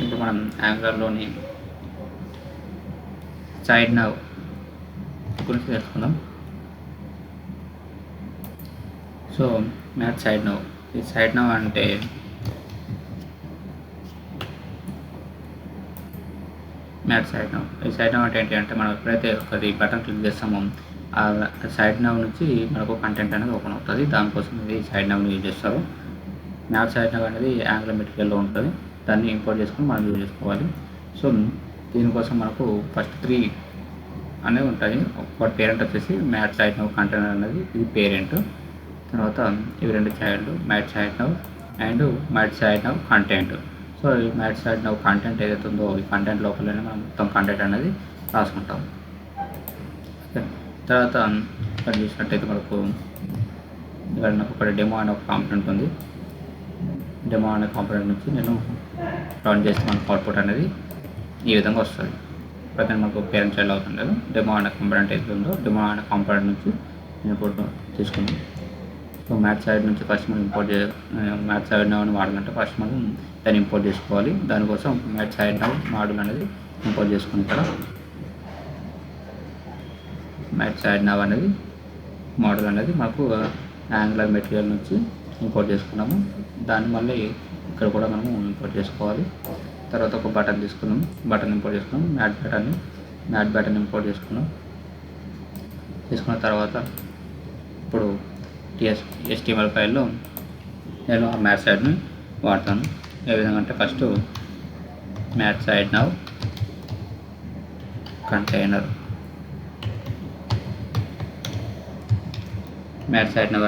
ఇప్పుడు మనం యాంగులర్లోని side now గురించి తెలుసుకుందాం. సో మ్యాట్ సైడ్ నవ్, ఈ సైడ్ నవ్ అంటే మ్యాట్ సైడ్ నవ్. ఈ సైడ్ నవ్ అంటే ఏంటి అంటే మనం ఎప్పుడైతే ఒకటి బటన్ క్లిక్ చేస్తామో ఆ సైడ్ నవ్ నుంచి మనకు కంటెంట్ అనేది ఓపెన్ అవుతుంది. దానికోసం ఇది సైడ్ నవ్ని యూజ్ చేస్తారు. మ్యాట్ సైడ్ నవ్ అనేది యాంగులర్ మెటీరియల్లో ఉంటుంది. దాన్ని ఇంపోర్ట్ చేసుకొని మనం యూజ్ చేసుకోవాలి. సో దీనికోసం మనకు ఫస్ట్ 3 అనేవి ఉంటాయి. ఒకటి పేరెంట్ వచ్చేసి మ్యాట్ సైడ్ నవ్ కంటెంట్ అనేది, ఇది పేరెంట్. తర్వాత ఇవి 2 child, mat side nav and mat side nav content. So ఈ మ్యాట్ సైడ్ నవ్ కంటెంట్ ఏదైతే ఉందో ఈ కంటెంట్ లోపలనే మనం మొత్తం కంటెంట్ అనేది రాసుకుంటాం. తర్వాత ఇక్కడ చూసినట్టయితే మనకు ఇక్కడ నాకు ఒక డెమో అనే ఒక కాంపోనెంట్ ఉంది. డెమో అనే కాంపోనెంట్ నుంచి నేను రన్ చేస్తే మనకు అవుట్పుట్ అనేది ఈ విధంగా వస్తుంది. ఇప్పుడు మనకు పేరెంట్ చైల్డ్ అవుతుంది కదా, డెమో అనే కాంపోనెంట్ ఏదైతే ఉందో డెమో అనే కాంపోనెంట్ నుంచి నేను ఇప్పుడు తీసుకున్నాను. సో మ్యాట్ సైడ్ నుంచి ఫస్ట్ మనం మ్యాట్ సైడ్ నవ్ అని వాడాలంటే ఫస్ట్ మనం దాన్ని ఇంపోర్ట్ చేసుకోవాలి. దానికోసం మ్యాట్ సైడ్ నవ్ మోడల్ అనేది ఇంపోర్ట్ చేసుకుని ఇక్కడ మ్యాట్ సైడ్ నవ్ అనేది మోడల్ అనేది మనకు యాంగులర్ మెటీరియల్ నుంచి ఇంపోర్ట్ చేసుకున్నాము. దాన్ని మళ్ళీ ఇక్కడ కూడా మనము ఇంపోర్ట్ చేసుకోవాలి. తర్వాత ఒక బటన్ తీసుకున్నాము, బటన్ ఇంపోర్ట్ చేసుకున్నాము, మ్యాట్ బటన్ ఇంపోర్ట్ తీసుకున్న తర్వాత ఇప్పుడు HTML ఫైల్లో నేను ఆ మ్యాట్ సైడ్ని వాడతాను. ఏ విధంగా అంటే first mat side nav container, mat side nav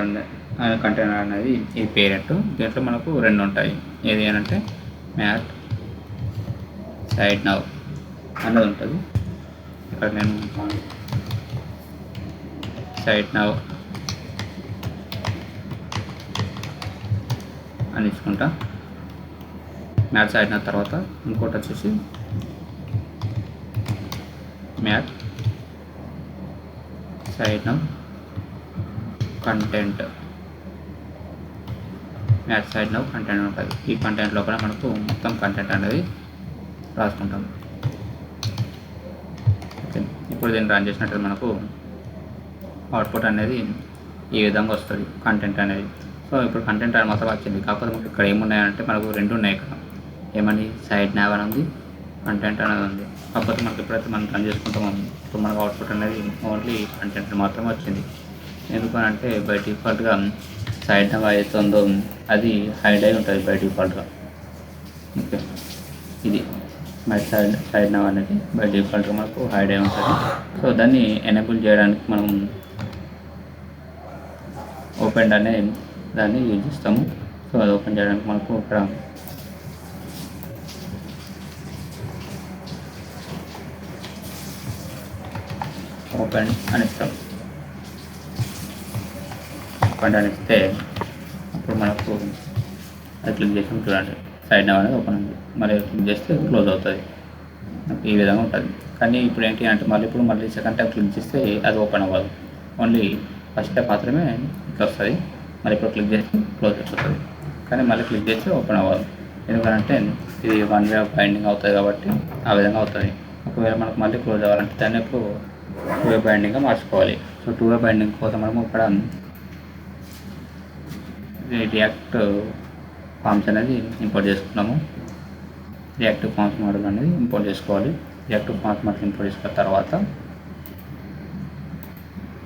container అనేది ఈ పేరెంట్. దీంట్లో మనకు 2 ఉంటాయి. ఏది అని అంటే మ్యాట్ సైడ్ నవ్ అన్నది ఉంటుంది. ఇక్కడ నేను సైడ్ నవ్ అని ఇచ్చుకుంటా. మ్యాట్ సైడ్ నవ్ తర్వాత ఇంకోటి వచ్చేసి mat side nav content, mat side nav content ఉంటుంది. ఈ కంటెంట్ లోపల మనకు మొత్తం కంటెంట్ అనేది రాసుకుంటాం. ఓకే, ఇప్పుడు దీన్ని రన్ చేసినట్టు మనకు అవుట్పుట్ అనేది ఈ విధంగా వస్తుంది, కంటెంట్ అనేది. సో ఇప్పుడు కంటెంట్ అని మాత్రం వచ్చింది. కాకపోతే మనకు ఇక్కడ ఏమున్నాయంటే మనకు 2 ఉన్నాయి. ఇక్కడ ఏమని సైడ్ నవ్ అని ఉంది, కంటెంట్ అనేది ఉంది. కాకపోతే మనకు ఎప్పుడైతే మనం రన్ చేసుకుంటామో ఇప్పుడు మనకు అవుట్పుట్ అనేది ఓన్లీ కంటెంట్ మాత్రమే వచ్చింది. ఎందుకనంటే బై డిఫాల్ట్గా సైడ్ నవ్ అయితే ఉందో అది హైడ్ అయి ఉంటుంది బై డిఫాల్ట్గా. ఓకే, ఇది మ్యాట్ సైడ్ నవ్ అనేది బై డిఫాల్ట్గా మనకు హైడ్ అయి ఉంటుంది. సో దాన్ని ఎనేబుల్ చేయడానికి మనం ఓపెన్ అనే దాన్ని యూజ్ చేస్తాము. సో అది ఓపెన్ చేయడానికి మనకు ఇక్కడ ఓపెన్ అని ఇస్తాం. ఓపెన్ అని ఇస్తే అప్పుడు మనకు అది క్లిక్ చేసి చూడండి సైడ్ నవ్ అనేది ఓపెన్ ఉంది. మళ్ళీ క్లిక్ చేస్తే క్లోజ్ అవుతుంది. ఈ విధంగా ఉంటుంది. కానీ ఇప్పుడు ఏంటి అంటే మళ్ళీ సెకండ్ టైం క్లిక్ చేస్తే అది ఓపెన్ అవ్వదు. ఓన్లీ ఫస్ట్ టైం మాత్రమే ఇట్లా వస్తుంది. మళ్ళీ ఇప్పుడు క్లిక్ చేస్తే క్లోజ్ అయిపోతుంది. కానీ మళ్ళీ క్లిక్ చేస్తే ఓపెన్ అవ్వదు. ఎందుకంటే ఇది 1 వే బైండింగ్ అవుతుంది కాబట్టి ఆ విధంగా అవుతుంది. ఒకవేళ మనకు మళ్ళీ క్లోజ్ అవ్వాలంటే దాన్ని ఇప్పుడు 2 వే బైండింగ్గా మార్చుకోవాలి. సో 2 వే బైండింగ్ కోసం మనము ఇక్కడ రియాక్ట్ ఫార్మ్స్ అనేది ఇంపోర్ట్ చేసుకున్నాము. రియాక్టివ్ ఫార్మ్స్ మోడల్ అనేది ఇంపోర్ట్ చేసుకోవాలి. రియాక్టివ్ ఫార్మ్స్ మోడల్ ఇంపోర్ట్ చేసుకున్న తర్వాత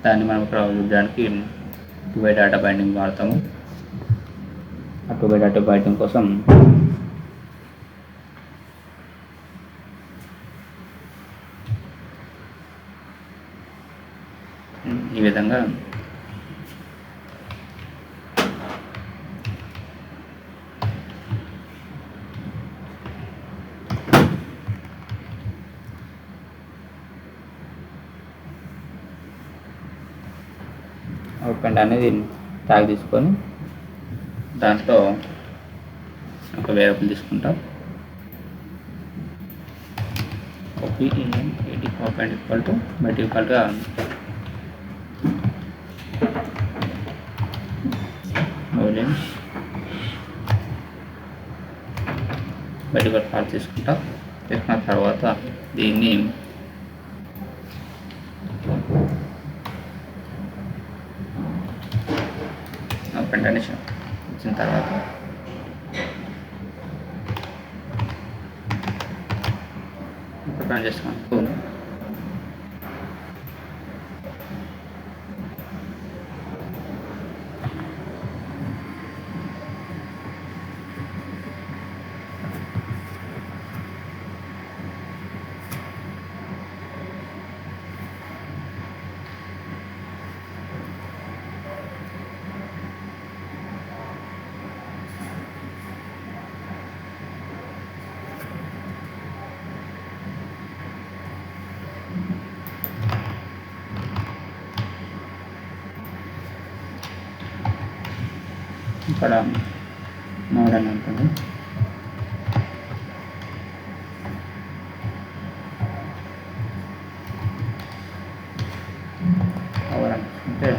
దాన్ని మనం ఇక్కడ యూజ్ చేయడానికి 2 వే డేటా బైండింగ్ వాడతాము. ఆ 2 వే డేటా బైండింగ్ కోసం ఈ విధంగా ఓపెన్ అనేది ట్యాగ్ తీసుకొని దాంట్లో ఒక వేరియబుల్ తీసుకుంటాం. ఓపెన్ ఈక్వల్ టు బై డిఫాల్ట్గా boolean బయటకు కాల్ తీసుకున్న తర్వాత దీన్ని ఓపెన్ కండిషన్ ఇచ్చిన తర్వాత ఓపెన్ చేసుకుంటూ ఇక్కడ మోడ్ అని ఉంటుంది. పవర్ అంటే